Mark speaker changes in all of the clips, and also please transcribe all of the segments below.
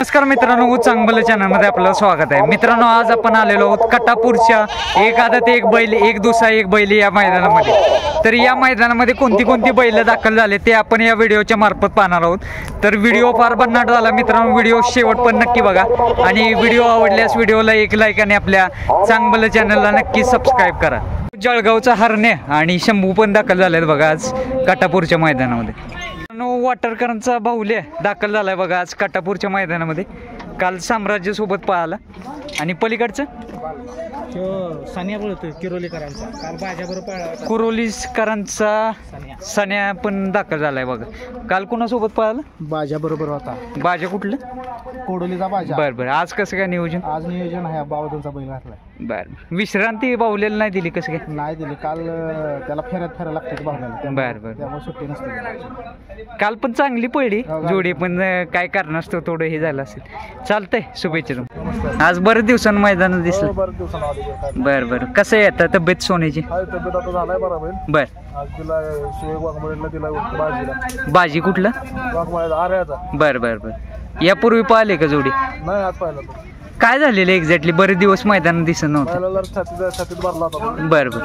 Speaker 1: नमस्कार मित्रांनो, चांगलं चॅनलमध्ये आपलं स्वागत आहे। मित्रांनो, आज आपण आलेलो आहोत कटापूरच्या एक आदत एक बैल एक दुसरा एक बैल या मैदानामध्ये। तर या मैदानामध्ये कोणती बैल दाखल झाले ते आपण या व्हिडिओच्या मार्फत पाहणार आहोत। तर व्हिडिओ फार भन्नाट झाला मित्रांनो, व्हिडिओ शेवट पण नक्की बघा आणि व्हिडिओ आवडल्यास व्हिडिओला एक लाईक आणि आपल्या चांगलं चॅनलला नक्की सबस्क्राईब करा। जळगावचा हरण्या आणि शंभू पण दाखल झालेत बघा आज कटापूरच्या मैदानामध्ये। वाटरकरांचा बाहुल्या दाखल झालाय बघा आज कटापूरच्या मैदानामध्ये। काल साम्राज्य सोबत पळाला आणि पलीकडचं
Speaker 2: सानिया बोलतोय किरोलीकरांचा काल बाजाबरोबर पळाला।
Speaker 1: कुरोलीकरांचा सानिया पण दाखल झालाय बघा। काल कोणासोबत पळाला?
Speaker 2: बाजा बरोबर होता।
Speaker 1: बाजा कुठलं?
Speaker 2: कोडोलीचा बाजा।
Speaker 1: बरं आज कसं काय नियोजन?
Speaker 2: आज नियोजन आहे बावधनचा बैल घातलाय।
Speaker 1: बरं विश्रांती बाहुल्याला नाही दिली? कसं काय
Speaker 2: नाही दिली? काल त्याला फेरायला लागते बाहुल्याला।
Speaker 1: बरं
Speaker 2: त्यामुळे सुट्टी नसते।
Speaker 1: काल पण चांगली पडली जोडी, पण काय कारण असतं थोडं हे झालं असेल। चालतंय, शुभेच्छा। आज बरेच दिवसांनी मैदान दिसलं। बरं बरं कसं आहे आता तब्येत सोन्याची?
Speaker 2: तब्येत आता झालाय बरोबर।
Speaker 1: बर
Speaker 2: आज तिला वाघमळीला दिला बाजीला।
Speaker 1: बाजी कुठलं?
Speaker 2: वाघमळीला आर्याचा।
Speaker 1: बरं बरं बरं यापूर्वी पाहिले का जोडी?
Speaker 2: नाही, आज पाहिलं।
Speaker 1: काय झालेलं एक्झॅक्टली? बरेच दिवस मैदान दिसत नव्हतं।
Speaker 2: छातीत भरला होता।
Speaker 1: बरं बरं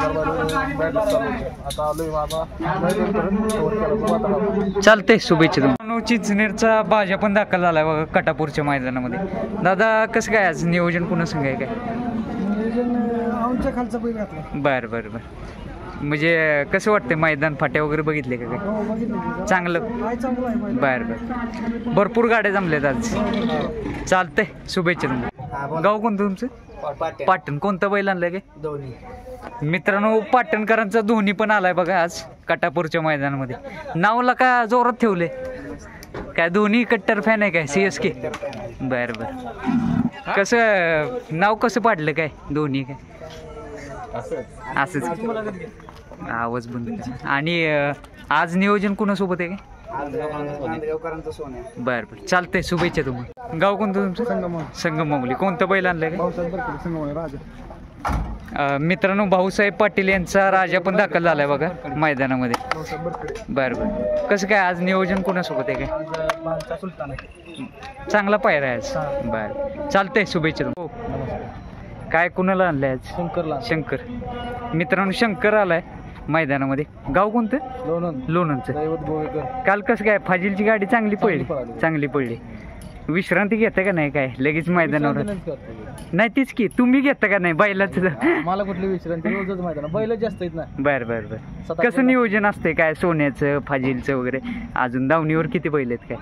Speaker 1: चालतंय, शुभेच्छा तुम्हाला। चिचनेरचा बाजा पण दाखल झालाय बघा कटापूरच्या मैदानामध्ये। दादा कसं काय आज नियोजन पुन्हा सांगाय काय?
Speaker 2: आमच्या खालचा बैल घातला।
Speaker 1: बरं बरं बरं म्हणजे कसं वाटतंय मैदान? फाट्या वगैरे बघितले का काय? चांगलं? बरं बरं भरपूर गाड्या जमल्यात आज। चालतंय, शुभेच्छा तुम्हाला। गाव कोणतं तुमचं? पाटण. कोणतं बैल आणलंय काय?
Speaker 2: दोन्ही
Speaker 1: मित्रांनो, पाटणकरांचा दोन्ही पण आलाय बघा आज कटापूरच्या मैदानामध्ये। नावला का जोरात ठेवले काय? दोन्ही कट्टर फॅन आहे काय? CSK? बरं बरं कसं नाव कसं पाडलं काय दोन्ही? काय असंच आवाज बंद। आणि आज नियोजन कुणासोबत आहे काय? बरं बरं चालतंय, शुभेच्छा तुम्हाला। गाव कोणतं तुमचं? संगमवली. कोणतं बैल आणलंय काय? मित्रांनो, भाऊसाहेब पाटील यांचा राजा पण दाखल झालाय बघा मैदानामध्ये। बरं बरं कसं काय आज नियोजन कुणासोबत आहे काय? चांगला पायरा आहे आज। बरं चालतंय, शुभेच्छा तुम्हाला। काय कुणाला आणलंय आज?
Speaker 2: शंकरला।
Speaker 1: शंकर. मित्रांनो, शंकर आलाय मैदानामध्ये। गाव कोणतं? लोणंदचं। काल कसं काय फाजीलची गाडी चांगली पडली? विश्रांती घेता का नाही काय लगेच मैदानावर? नाही तीच की, तुम्ही घेता का नाही बैलाच?
Speaker 2: मला कुठली विश्रांती? रोजच मैदान बैल जास्त आहेत ना।
Speaker 1: बरं बरं बरं कसं नियोजन असतंय काय सोन्याचं फाजीलचं वगैरे? अजून दावणीवर किती बैल आहेत काय?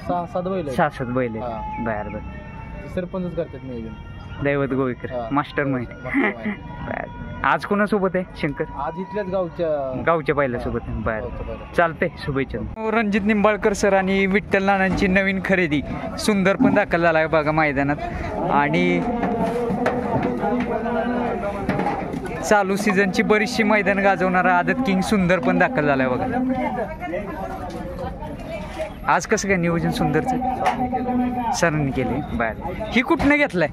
Speaker 2: 6-7 बैल।
Speaker 1: 6-7 बैल आहेत। बरं बरं
Speaker 2: सरपंचच करतात नियोजन।
Speaker 1: दैवत गोवेकर मास्टर माइंड। आज कोणासोबत आहे शंकर?
Speaker 2: आज इथल्याच
Speaker 1: गावच्या बैलासोबत आहे। बरं चालतंय, शुभेच्छा। रणजित निंबाळकर सर आणि विठ्ठल नानांची नवीन खरेदी सुंदर पण दाखल झाला आहे बघा मैदानात। आणि चालू सीझनची बरीचशी मैदान गाजवणारा आदत किंग सुंदर पण दाखल झालाय बघा। आज कसं काय नियोजन सुंदरचं? सरांनी केले। बरं ही कुठनं घेतलाय?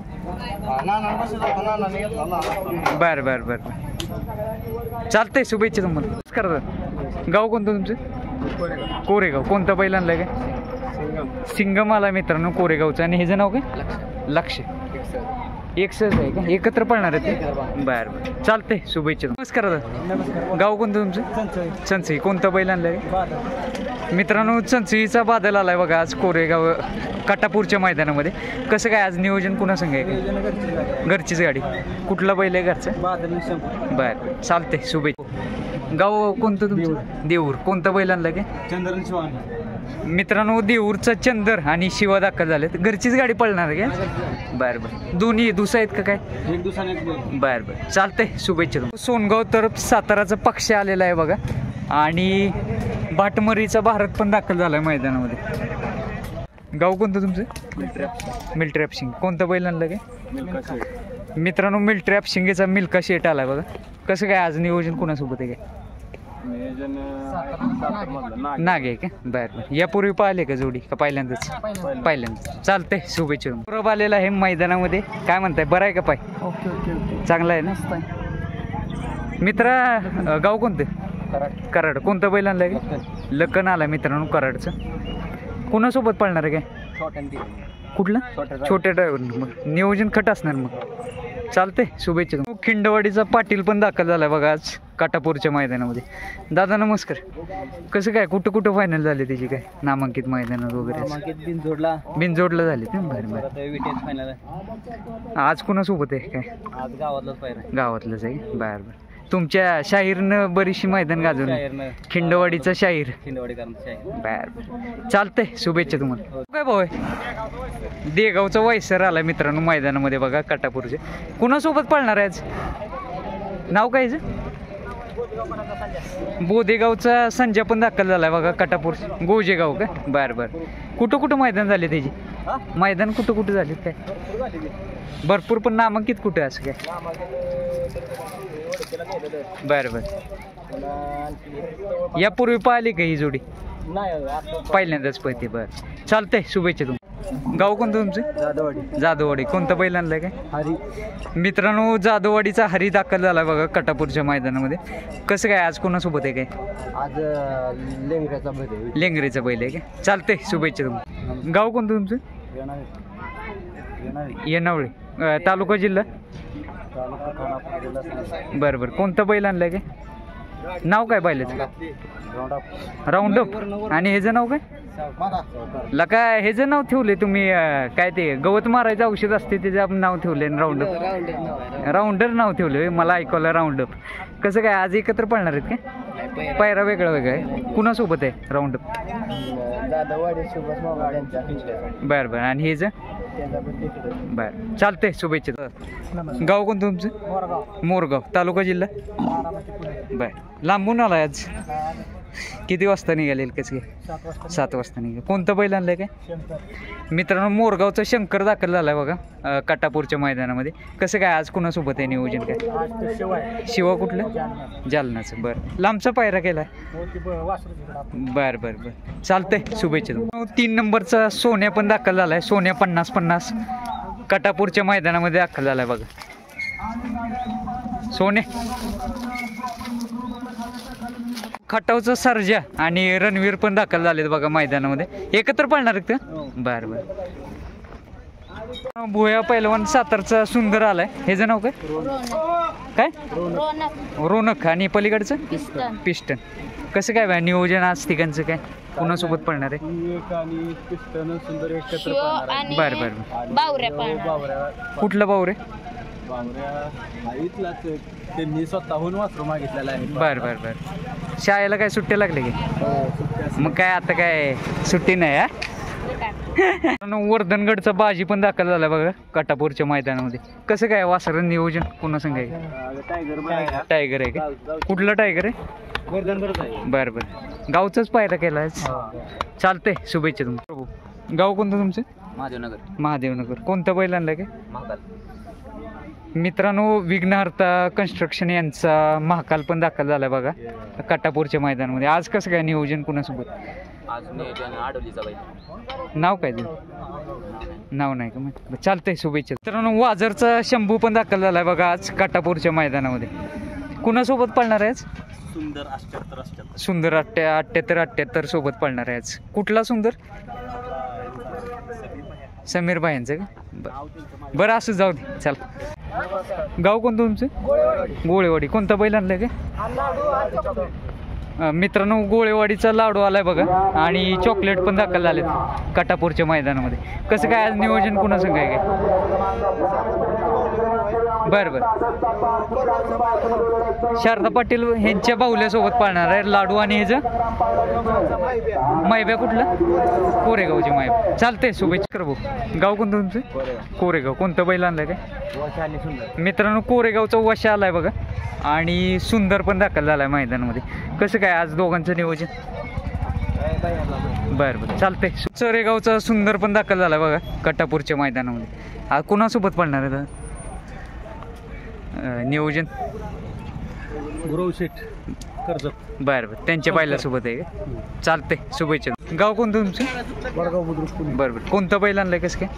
Speaker 1: बरं बरं बरं चालतंय, शुभेच्छा तुम्हाला। नमस्कार। गाव कोणतं तुमचं? कोरेगाव. कोणतं बैल आणलंय काय? सिंगम आला मित्रांनो कोरेगावचं। आणि ह्याचं नाव काय? लक्ष. एकच आहे का? एकत्र पळणार आहेत? बरं बरं चालतंय, शुभेच्छा। नमस्कार दादा। गाव कोणतं तुमचं? चंचई. कोणतं बैल आणलंय? मित्रांनो, चंचईचा बादल आलाय बघा आज कोरेगाव कटापूरच्या मैदानामध्ये। कसं काय आज नियोजन कुणा संग आहे? घरचीच गाडी. कुठला बैल आहे घरचा? बरं चालतंय, शुभेच्छा। गाव कोणतं तुमचं? देऊर. कोणतं बैल आणलं काय?
Speaker 2: चंद्र.
Speaker 1: मित्रांनो, देऊरचा चंदर आणि शिवा दाखल झालेत। घरचीच गाडी पळणार आहे का? बरं बरं दोन्ही दुसरा आहेत का काय?
Speaker 2: एक दिवसाने।
Speaker 1: बरं बरं चालतंय, शुभेच्छा। सोनगाव तर्फ साताराचा पक्ष आलेला आहे बघा। आणि भाटमरीचा भारत पण दाखल झालाय मैदानामध्ये। गाव कोणतं तुमचं? मिल्ट्री ॲपशिंग. कोणतं बैल आणलं काय? मित्रांनो, मिल्ट्री ॲपशिंगेचा मिल्का शेट आलाय बघा। कसं काय आज नियोजन कुणासोबत आहे काय? नाग आहे का? बरं बरं यापूर्वी पाहिले का जोडी का पहिल्यांदाच? पहिल्यांदाच चालतंय, शुभेच्छा। परब आलेला आहे मैदानामध्ये। काय म्हणताय, बरं आहे का पाय? चांगला आहे ना मित्रा? गाव कोणतं? कराड. कोणतं बैल आणलंय? लखन आला मित्रांनो कराडचं। कोणासोबत पळणार आहे काय? कुठला छोट्या ड्रायव्हर मग नियोजन खट असणार मग चालतंय शुभेच्छा. खिंडवाडीचा पाटील पण दाखल झालाय बघा आज काटापूरच्या मैदानामध्ये. दादा नमस्कार. कसं काय कुठं कुठं फायनल झाले त्याची काय नामांकित मैदानात वगैरे बिनजोडला झाले ते बरं. आज कोणासोबत आहे काय गावातलंच आहे बरं बरं. तुमच्या शाहीरनं बरीचशी मैदान गाजवलं खिंडवाडीचा शाहीर बर चालतंय शुभेच्छा तुम्हाला. काय भाऊ आहे देगावचा वैसर आला मित्रांनो मैदानामध्ये बघा काटापूरचे. कुणासोबत पळणार आहे आज नाव काय बोदेगावचा संजय पण दाखल झालाय बघा काटापूर गोजेगाव का बरं बरं. कुठं कुठं मैदान झाले त्याची मैदान कुठं कुठं झाले काय भरपूर पण नामांकित कुठं असं काय बरं बरं. यापूर्वी पाहिली का ही जोडी पहिल्यांदाच पळते बरं चालतंय शुभेच्छा. तुम्ही गाव कोणतं तुमचं जाधववाडी. कोणतं बैल आणलंय काय हरी मित्रांनो जाधववाडीचा हरी दाखल झाला बघा कटापूरच्या मैदानामध्ये. कसं काय आज कोणासोबत आहे काय
Speaker 2: आज
Speaker 1: लेंगरेचा बैल आहे काय चालतंय शुभेच्छा. तुम्ही गाव कोणतं तुमचं येनावळे तालुका जिल्हा बरं बरं. कोणतं बैल आणलंय काय नाव काय बैलाचं राऊंडअप आणि ह्याचं नाव काय लका ह्याचं नाव ठेवले तुम्ही काय ते गवत मारायचं औषध असते त्याचं आपण नाव ठेवले राऊंडअप राऊंडर नाव ठेवले मला ऐकवलं राऊंडअप. कसं काय आज एकत्र पळणार आहेत काय पायरा वेगळा वेगळा आहे कुणासोबत आहे राऊंडअप बरं बरं आणि ह्याचं बरं चालतंय शुभेच्छा. गाव कोणतं तुमचं मोरगाव तालुका जिल्हा बरं. लांबून आला आज किती वाजता निघालेल कसं काय 7 वाजता निघाल. कोणतं बैल आणलंय काय मित्रांनो मोरगावचा शंकर दाखल झालाय बघा काटापूरच्या मैदानामध्ये. कसं काय आज कोणासोबत आहे नियोजन काय शिवा कुठलं जालनाचं बरं. लांबचा पायरा केलाय बरं बरं बरं चालतंय शुभेच्छा. 3 नंबरचा सोन्या पण दाखल झालाय सोन्या 50-50 काटापूरच्या मैदानामध्ये दाखल झालाय बघा सोने. खटावचा सर्जा आणि रणवीर पण दाखल झालेत बघा मैदानामध्ये. एकत्र पळणार आहेत का बरं बरं. भुया पहिलवान सातारचा सुंदर आलाय ह्याचं नाव काय रोनक आणि पलीकडचं पिस्टन. कसं काय बा नियोजन आज ठिकाणचं काय कुणासोबत पळणार आहे बरं बरं. कुठलं बावरे
Speaker 2: त्यांनी स्वतःहून वासरू मागितलेला आहे
Speaker 1: बरं बरं बरं. शाळेला काय सुट्ट्या लागले की मग काय आता काय सुट्टी नाही हा. वर्धनगडचा बाजी पण दाखल झाला बघा काटापूरच्या मैदानामध्ये. कसं काय वासरण नियोजन पुन्हा सांगाय टायगर आहे का कुठला टायगर आहे बरं बरं. गावचाच पायरा केला चालतंय शुभेच्छा. तुमचं गाव कोणतं तुमचं महादेवनगर. कोणतं बैल आणलं काय मित्रांनो विघ्नहर्ता कन्स्ट्रक्शन यांचा महाकाल पण दाखल झाला बघा काटापूरच्या मैदानामध्ये. आज कसं काय नियोजन कुणासोबत नाव काय नाव नाही का मग चालतंय शुभेच्छा. मित्रांनो वाजरचा शंभू पण दाखल झालाय बघा आज काटापूरच्या मैदानामध्ये. कुणासोबत पळणार आहे आज सुंदर 78 सोबत पळणार आहे आज. कुठला सुंदर समीर भाईंचं का बरं असं जाऊ दे चल. गाव कोणतं तुमचं गोळेवाडी. कोणता बैल आणलाय का मित्रांनो गोळेवाडीचा लाडू आलाय बघा आणि चॉकलेट पण दाखल झाले काटापूरच्या मैदानामध्ये. कसं काय आज नियोजन कुणा संग आहे काय बरं बरं. शारदा पाटील ह्यांच्या बाहुल्यासोबत पाळणार आहे लाडू आणि ह्याचं मायब्या कुठलं कोरेगावची मायब्या. चालतंय शुभेच्छा कर भाऊ. गाव कोणतं तुमचं कोरेगाव. कोणतं बैल आणलंय काय मित्रांनो कोरेगावचा वशा आलाय बघा आणि सुंदर पण दाखल झालाय मैदानामध्ये. कसं काय आज दोघांचं नियोजन बरं बरं चालतंय. चरेगावचा सुंदर पण दाखल झालाय बघा काटापूरच्या मैदानामध्ये. आज कुणासोबत पळणार आहे नियोजन
Speaker 2: गुरव शेठ कर्जत
Speaker 1: बरं बरं त्यांच्या बैलासोबत आहे का चालतंय शुभेच्छा. गाव कोणतं तुमचं
Speaker 2: वडगाव बुद्रुक
Speaker 1: बरं बरं. कोणतं बैल आणलंय कसं काय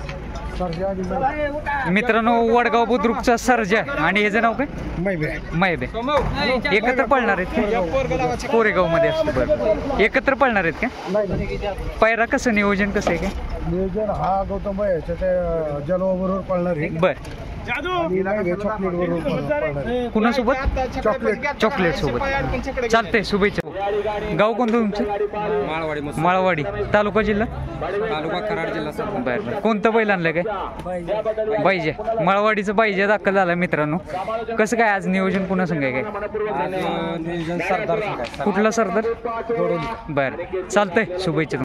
Speaker 1: मित्रांनो वडगाव बुद्रुकचा सर्जा आणि ह्याचं नाव काय मायबे. एकत्र पळणार आहेत का कोरेगाव मध्ये असतं बरं एकत्र पळणार आहेत का पायरा कसं नियोजन कसं आहे काय
Speaker 2: नियोजन हा गौतम भाई याच्या त्या जलवा बरोबर पळणार आहे
Speaker 1: बर
Speaker 2: आणि नाही चॉकलेट बरोबर पळणार आहे.
Speaker 1: कुणासोबत चॉकलेट सोबत चालतंय शुभेच्छा गाव कोणतं तुमचं माळवाडी तालुका जिल्हा
Speaker 3: तालुका कराड जिल्हा
Speaker 1: बरं कोणतं बैल आणलं काय पाहिजे माळवाडीचं पाहिजे दाखल झालं मित्रांनो कसं काय आज नियोजन पुन्हा सांगाय काय
Speaker 3: नियोजन सरदार
Speaker 1: कुठला सरदार बरं चालतंय शुभेच्छा